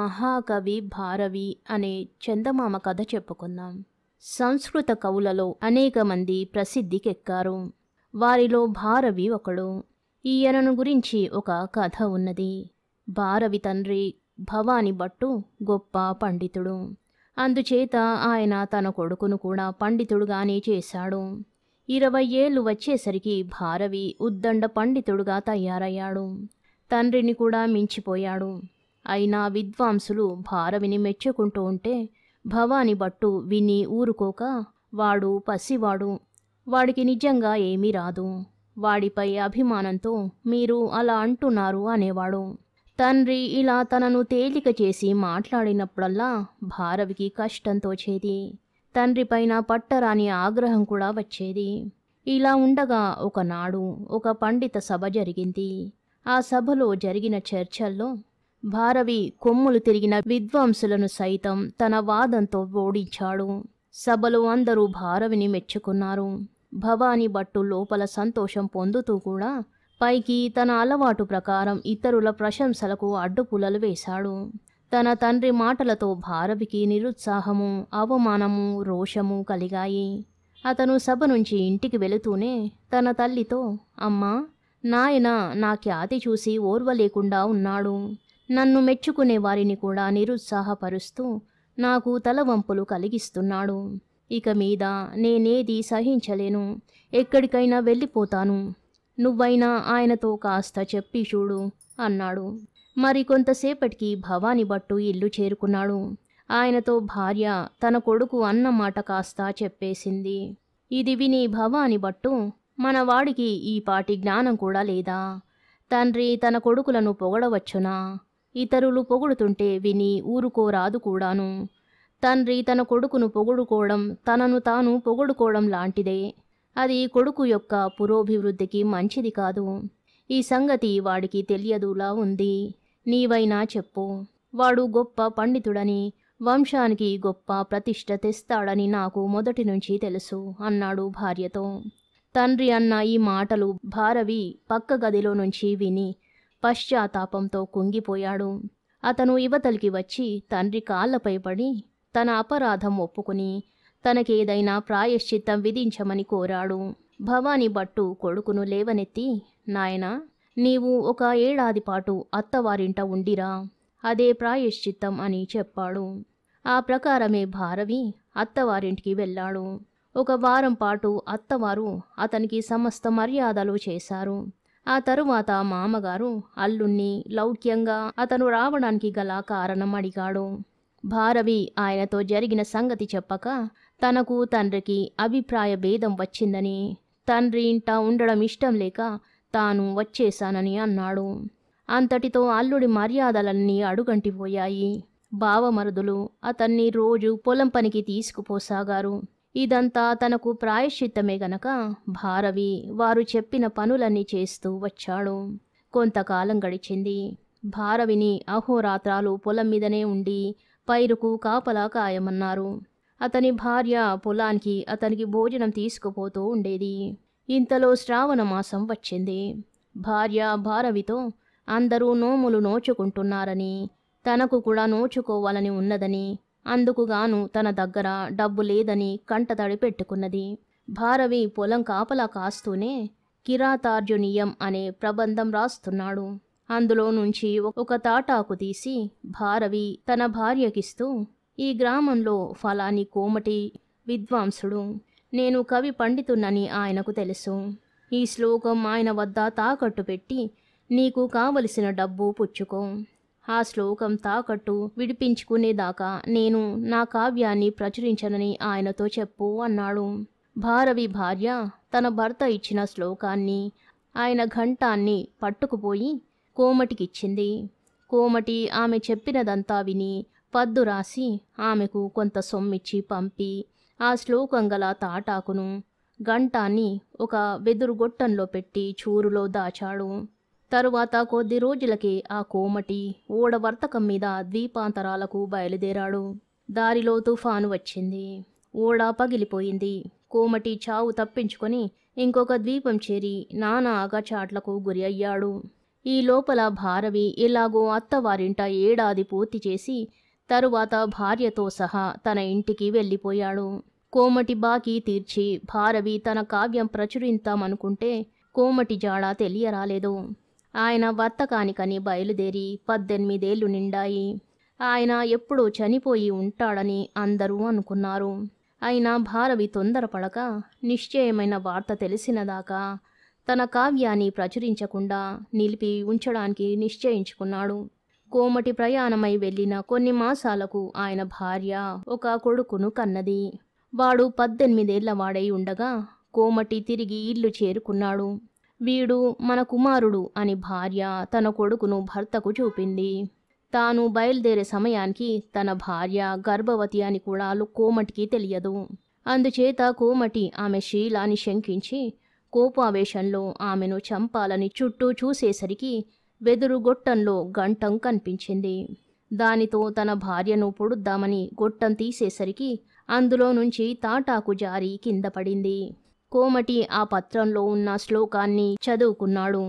మహాకవి భారవి అనే చందమామ కథ చెప్పుకుందాం. సంస్కృత కవులలో అనేక మంది ప్రసిద్ధికెక్కారు. వారిలో భారవి ఒకడు. ఈయనను గురించి ఒక కథ ఉన్నది. భారవి తండ్రి భవాని భట్టు గొప్ప పండితుడు. అందుచేత ఆయన తన కొడుకును కూడా పండితుడుగానే చేశాడు. 20 ఏళ్ళు వచ్చేసరికి భారవి ఉద్దండ పండితుడుగా తయారయ్యాడు. తండ్రిని కూడా మించిపోయాడు. అయినా విద్వాంసులు భారవిని మెచ్చుకుంటూ ఉంటే భవాని భట్టు విని ఊరుకోక, వాడు పసివాడు, వాడికి నిజంగా ఏమీ రాదు, వాడిపై అభిమానంతో మీరు అలా అంటున్నారు అనేవాడు. తండ్రి ఇలా తనను తేలిక చేసి మాట్లాడినప్పుడల్లా భారవికి కష్టం తోచేది. తండ్రిపైన పట్టరాని ఆగ్రహం కూడా వచ్చేది. ఇలా ఉండగా ఒకనాడు ఒక పండిత సభ జరిగింది. ఆ సభలో జరిగిన చర్చల్లో భారవి కొమ్ములు తిరిగిన విద్వాంసులను సైతం తన వాదంతో ఓడించాడు. సభలో అందరూ భారవిని మెచ్చుకున్నారు. భవాని భట్టు లోపల సంతోషం పొందుతూ కూడా పైకి తన అలవాటు ప్రకారం ఇతరుల ప్రశంసలకు అడ్డుపుల్లలు వేశాడు. తన తండ్రి మాటలతో భారవికి నిరుత్సాహము, అవమానము, రోషము కలిగాయి. అతను సభ నుంచి ఇంటికి వెళుతూనే తన తల్లితో, అమ్మా, నాయన నా ఖ్యాతి చూసి ఓర్వలేకుండా ఉన్నాడు. నన్ను మెచ్చుకునే వారిని కూడా నిరుత్సాహపరుస్తూ నాకు తలవంపులు కలిగిస్తున్నాడు. ఇక మీద నేనేది సహించలేను, ఎక్కడికైనా వెళ్ళిపోతాను. నువ్వైనా ఆయనతో కాస్త చెప్పి చూడు అన్నాడు. మరి కొంతసేపటికి భవాని భట్టు ఇల్లు చేరుకున్నాడు. ఆయనతో భార్య తన కొడుకు అన్న మాట కాస్త చెప్పేసింది. ఇది విని భవాని భట్టు, మన వాడికి ఈ పాటి జ్ఞానం కూడా లేదా? తండ్రి తన కొడుకులను పొగడవచ్చునా? ఇతరులు పొగుడుతుంటే విని ఊరుకోరాదు కూడాను. తండ్రి తన కొడుకును పొగుడుకోవడం తనను తాను పొగుడుకోవడం లాంటిదే. అది కొడుకు యొక్క పురోభివృద్ధికి మంచిది కాదు. ఈ సంగతి వాడికి తెలియదులా ఉంది. నీవైనా చెప్పు. వాడు గొప్ప పండితుడని, వంశానికి గొప్ప ప్రతిష్ఠ తెస్తాడని నాకు మొదటి నుంచి తెలుసు అన్నాడు భార్యతో. తండ్రి అన్న ఈ మాటలు భారవి పక్క గదిలో నుంచి విని పశ్చాత్తాపంతో కుంగిపోయాడు. అతను ఇవతలికి వచ్చి తండ్రి కాళ్ళపై పడి తన అపరాధం ఒప్పుకుని తనకేదైనా ప్రాయశ్చిత్తం విధించమని కోరాడు. భవాని భట్టు కొడుకును లేవనెత్తి, నాయనా, నీవు ఒక ఏడాది పాటు అత్తవారింట ఉండిరా, అదే ప్రాయశ్చిత్తం అని చెప్పాడు. ఆ ప్రకారమే భారవి అత్తవారింటికి వెళ్ళాడు. ఒక వారం పాటు అత్తవారు అతనికి సమస్త మర్యాదలు చేశారు. ఆ తరువాత మామగారు అల్లుణ్ణి లౌక్యంగా అతను రావడానికి గల కారణం అడిగాడు. భారవి ఆయనతో జరిగిన సంగతి చెప్పక తనకు తండ్రికి అభిప్రాయ భేదం వచ్చిందని, తండ్రి ఇంట ఉండడం ఇష్టం లేక తాను వచ్చేశానని అన్నాడు. అంతటితో అల్లుడి మర్యాదలన్నీ అడుగంటిపోయాయి. బావమరుదులు అతన్ని రోజు పొలం పనికి తీసుకుపోసాగారు. ఇదంతా తనకు ప్రాయశ్చిత్తమే గనక భారవి వారు చెప్పిన పనులన్నీ చేస్తూ వచ్చాడు. కొంతకాలం గడిచింది. భారవిని అహోరాత్రాలు పొలం మీదనే ఉండి పైరుకు కాపలా కాయమన్నారు. అతని భార్య పొలానికి అతనికి భోజనం తీసుకుపోతూ ఉండేది. ఇంతలో శ్రావణ మాసం వచ్చింది. భార్య భారవితో అందరూ నోములు నోచుకుంటున్నారని, తనకు కూడా నోచుకోవాలని ఉన్నదని, అందుకుగాను తన దగ్గర డబ్బు లేదని కంటతడి పెట్టుకున్నది. భారవి పొలం కాపలా కాస్తూనే కిరాతార్జునీయం అనే ప్రబంధం రాస్తున్నాడు. అందులో నుంచి ఒక తాటాకు తీసి భారవి తన భార్యకిస్తూ, ఈ గ్రామంలో ఫలాని కోమటి విద్వాంసుడు, నేను కవి పండితున్నని ఆయనకు తెలుసు. ఈ శ్లోకం ఆయన వద్ద తాకట్టు పెట్టి నీకు కావలసిన డబ్బు పుచ్చుకో. ఆ శ్లోకం తాకట్టు విడిపించుకునేదాకా నేను నా కావ్యాన్ని ప్రచురించనని ఆయనతో చెప్పు అన్నాడు. భారవి భార్య తన భర్త ఇచ్చిన శ్లోకాన్ని, ఆయన ఘంటాన్ని పట్టుకుపోయి కోమటికిచ్చింది. కోమటి ఆమె చెప్పినదంతా విని పద్దు రాసి ఆమెకు కొంత సొమ్మిచ్చి పంపి ఆ శ్లోకం గల తాటాకును ఘంటాన్ని ఒక వెదురు గొట్టంలో పెట్టి చూరులో దాచాడు. తరువాత కొద్ది రోజులకే ఆ కోమటి ఓడ వర్తకం మీద ద్వీపాంతరాలకు బయలుదేరాడు. దారిలో తుఫాను వచ్చింది. ఓడ పగిలిపోయింది. కోమటి చావు తప్పించుకొని ఇంకొక ద్వీపం చేరి నానా అగచాట్లకు గురి అయ్యాడు. ఈ లోపల భారవి ఎలాగో అత్తవారింట ఏడాది పూర్తి చేసి తరువాత భార్యతో సహా తన ఇంటికి వెళ్ళిపోయాడు. కోమటి బాకీ తీర్చి భారవి తన కావ్యం ప్రచురిద్దామనుకుంటే కోమటి జాడ తెలియరాలేదు. ఆయన వర్తకానికని బయలుదేరి 18 ఏళ్లు నిండాయి. ఆయన ఎప్పుడో చనిపోయి ఉంటాడని అందరూ అనుకున్నారు. అయినా భారవి తొందరపడక నిశ్చయమైన వార్త తెలిసినదాకా తన కావ్యాన్ని ప్రచురించకుండా నిలిపి ఉంచడానికి నిశ్చయించుకున్నాడు. కోమటి ప్రయాణమై వెళ్ళిన కొన్ని మాసాలకు ఆయన భార్య ఒక కొడుకును కన్నది. వాడు 18 ఏళ్ల వాడై ఉండగా కోమటి తిరిగి ఇల్లు చేరుకున్నాడు. వీడు మన కుమారుడు అని భార్య తన కొడుకును భర్తకు చూపింది. తాను బయలుదేరే సమయానికి తన భార్య గర్భవతి అని కూడా కోమటికి తెలియదు. అందుచేత కోమటి ఆమె శీలాన్ని శంకించి కోపావేశంలో ఆమెను చంపాలని చుట్టూ చూసేసరికి వెదురు గొట్టంలో గంటం కనిపించింది. దానితో తన భార్యను పొడుద్దామని గొట్టం తీసేసరికి అందులో నుంచి తాటాకు జారి కింద పడింది. కోమటి ఆ పత్రంలో ఉన్న శ్లోకాన్ని చదువుకున్నాడు.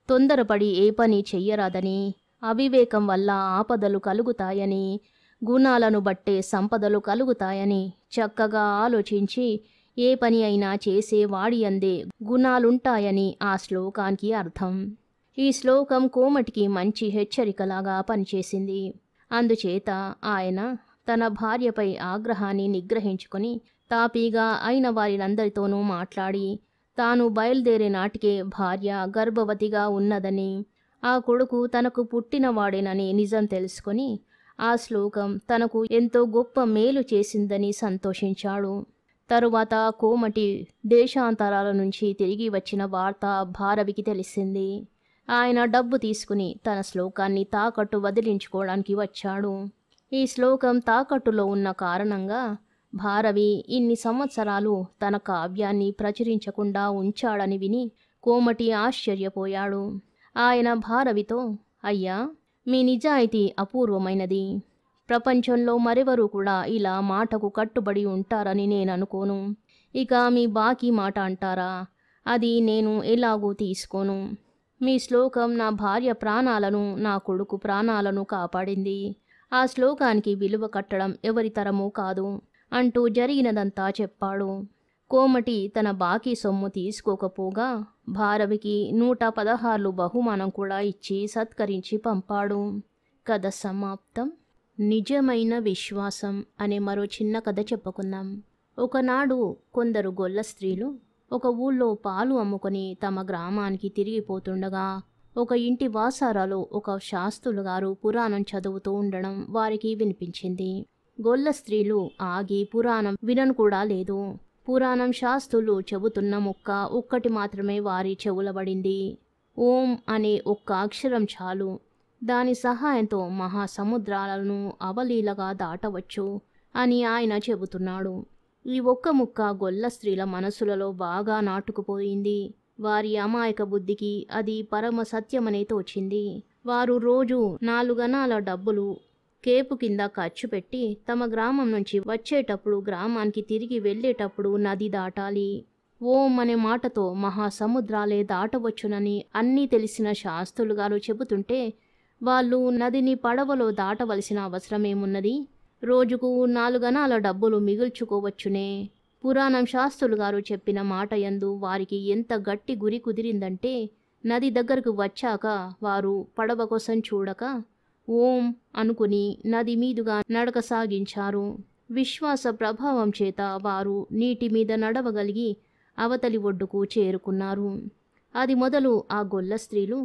తొందరపడి ఏ పని చెయ్యరాదని, అవివేకం వల్ల ఆపదలు కలుగుతాయని, గుణాలను బట్టే సంపదలు కలుగుతాయని చక్కగా ఆలోచించి ఏ పని అయినా చేసే వాడి అందే గుణాలుంటాయని ఆ శ్లోకానికి అర్థం. ఈ శ్లోకం కోమటికి మంచి హెచ్చరికలాగా పనిచేసింది. అందుచేత ఆయన తన భార్యపై ఆగ్రహాన్ని నిగ్రహించుకొని తాపీగా అయిన వారినందరితోనూ మాట్లాడి తాను బయలుదేరే నాటికే భార్య గర్భవతిగా ఉన్నదని, ఆ కొడుకు తనకు పుట్టినవాడేనని నిజం తెలుసుకొని ఆ శ్లోకం తనకు ఎంతో గొప్ప మేలు చేసిందని సంతోషించాడు. తరువాత కోమటి దేశాంతరాల నుంచి తిరిగి వచ్చిన వార్త భారవికి తెలిసింది. ఆయన డబ్బు తీసుకుని తన శ్లోకాన్ని తాకట్టు వదిలించుకోవడానికి వచ్చాడు. ఈ శ్లోకం తాకట్టులో ఉన్న కారణంగా భారవి ఇన్ని సంవత్సరాలు తన కావ్యాన్ని ప్రచురించకుండా ఉంచాడని విని కోమటి ఆశ్చర్యపోయాడు. ఆయన భారవితో, అయ్యా, మీ నిజాయితీ అపూర్వమైనది. ప్రపంచంలో మరెవరూ కూడా ఇలా మాటకు కట్టుబడి ఉంటారని నేననుకోను. ఇక మీ బాకీ మాట అంటారా, అది నేను ఎలాగూ తీసుకోను. మీ శ్లోకం నా భార్య ప్రాణాలను, నా కొడుకు ప్రాణాలను కాపాడింది. ఆ శ్లోకానికి విలువ కట్టడం ఎవరి తరమూ కాదు అంటూ జరిగినదంతా చెప్పాడు. కోమటి తన బాకీ సొమ్ము తీసుకోకపోగా భారవికి 116 బహుమానం కూడా ఇచ్చి సత్కరించి పంపాడు. కథ సమాప్తం. నిజమైన విశ్వాసం అనే మరో చిన్న కథ చెప్పుకుందాం. ఒకనాడు కొందరు గొల్ల స్త్రీలు ఒక ఊళ్ళో పాలు అమ్ముకొని తమ గ్రామానికి తిరిగిపోతుండగా ఒక ఇంటి వాసారాలో ఒక శాస్త్రులు గారు పురాణం చదువుతూ ఉండడం వారికి వినిపించింది. గొల్ల స్త్రీలు ఆగి పురాణం వినను కూడా లేదు. పురాణం శాస్త్రులు చెబుతున్న ముక్క ఒక్కటి మాత్రమే వారి చెవులబడింది. ఓం అనే ఒక్క అక్షరం చాలు. దాని సహాయంతో మహాసముద్రాలను అవలీలగా దాటవచ్చు అని ఆయన చెబుతున్నాడు. ఈ ఒక్క ముక్క గొల్ల స్త్రీల మనసులలో బాగా నాటుకుపోయింది. వారి అమాయక బుద్ధికి అది పరమ సత్యమనే తోచింది. వారు రోజు 4 అణాల డబ్బులు కేపు కింద ఖర్చు పెట్టి తమ గ్రామం నుంచి వచ్చేటప్పుడు, గ్రామానికి తిరిగి వెళ్ళేటప్పుడు నది దాటాలి. ఓం అనే మాటతో మహాసముద్రాలే దాటవచ్చునని అన్నీ తెలిసిన శాస్త్రులు గారు చెబుతుంటే వాళ్ళు నదిని పడవలో దాటవలసిన అవసరమేమున్నది? రోజుకు 4 అణాల డబ్బులు మిగుల్చుకోవచ్చునే. పురాణం శాస్త్రులు గారు చెప్పిన మాట యందు వారికి ఎంత గట్టి గురి కుదిరిందంటే నది దగ్గరకు వచ్చాక వారు పడవ కోసం చూడక ఓం అనుకుని నది మీదుగా నడక సాగించారు. విశ్వాస ప్రభావం చేత వారు నీటి మీద నడవగలిగి అవతలి ఒడ్డుకు చేరుకున్నారు. అది మొదలు ఆ గొల్ల స్త్రీలు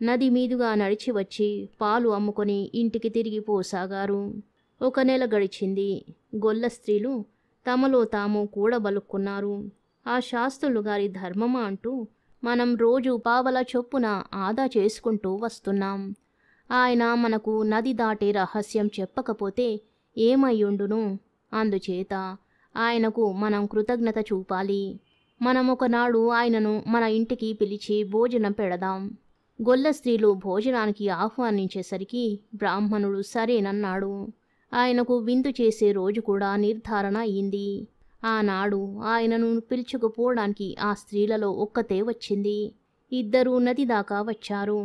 నది మీదుగా నడిచి వచ్చి పాలు అమ్ముకొని ఇంటికి తిరిగి పోసాగారు. 1 నెల గడిచింది. గొల్ల స్త్రీలు తమలో తాము కూడబలుక్కున్నారు. ఆ శాస్త్రులు గారి ధర్మమా అంటూ మనం రోజు పావల చొప్పున ఆదా చేసుకుంటూ వస్తున్నాం. ఆయన మనకు నది దాటే రహస్యం చెప్పకపోతే ఏమయ్యుండును? అందుచేత ఆయనకు మనం కృతజ్ఞత చూపాలి. మనం ఒకనాడు ఆయనను మన ఇంటికి పిలిచి భోజనం పెడదాం. గొల్ల స్త్రీలు భోజనానికి ఆహ్వానించేసరికి బ్రాహ్మణుడు సరేనన్నాడు. ఆయనకు విందు చేసే రోజు కూడా నిర్ధారణ అయింది. ఆనాడు ఆయనను పిలుచుకుపోవడానికి ఆ స్త్రీలలో ఒక్కతే వచ్చింది. 2 నది దాకా వచ్చారు.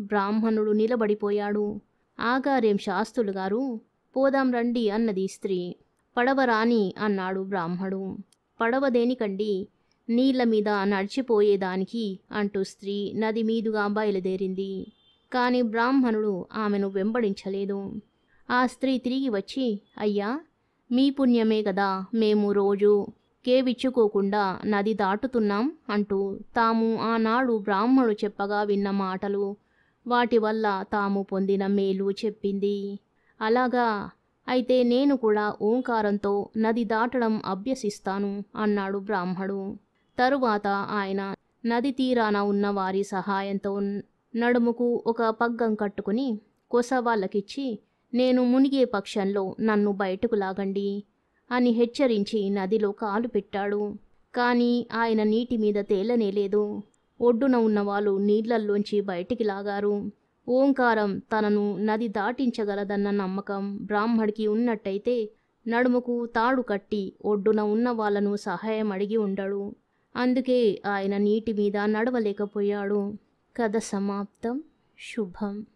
బ్రాహ్మణుడు నిలబడిపోయాడు. ఆగారేం శాస్త్రులు గారు, పోదాం రండి అన్నది స్త్రీ. పడవ రాని అన్నాడు బ్రాహ్మడు. పడవ దేనికండి, నీళ్ల మీద నడిచిపోయేదానికి అంటూ స్త్రీ నది మీదుగా బయలుదేరింది. కాని బ్రాహ్మణుడు ఆమెను వెంబడించలేదు. ఆ స్త్రీ తిరిగి వచ్చి, అయ్యా, మీ పుణ్యమే కదా మేము రోజు కేవిచ్చుకోకుండా నది దాటుతున్నాం అంటూ తాము ఆనాడు బ్రాహ్మణుడు చెప్పగా విన్న మాటలు, వాటి వల్ల తాము పొందిన మేలు చెప్పింది. అలాగా, అయితే నేను కూడా ఓంకారంతో నది దాటడం అభ్యసిస్తాను అన్నాడు బ్రాహ్మడు. తరువాత ఆయన నది తీరాన ఉన్న వారి సహాయంతో నడుముకు ఒక పగ్గం కట్టుకుని కొస వాళ్ళకిచ్చి, నేను మునిగే పక్షంలో నన్ను బయటకు లాగండి అని హెచ్చరించి నదిలో కాలు పెట్టాడు. కానీ ఆయన నీటి మీద తేలనేలేదు. ఒడ్డున ఉన్నవాళ్ళు నీళ్లల్లోంచి బయటికి లాగారు. ఓంకారం తనను నది దాటించగలదన్న నమ్మకం బ్రాహ్మడికి ఉన్నట్టయితే నడుముకు తాడు కట్టి ఒడ్డున ఉన్న వాళ్ళను సహాయం అడిగి ఉండడు. అందుకే ఆయన నీటి మీద నడవలేకపోయాడు. కథ సమాప్తం. శుభం.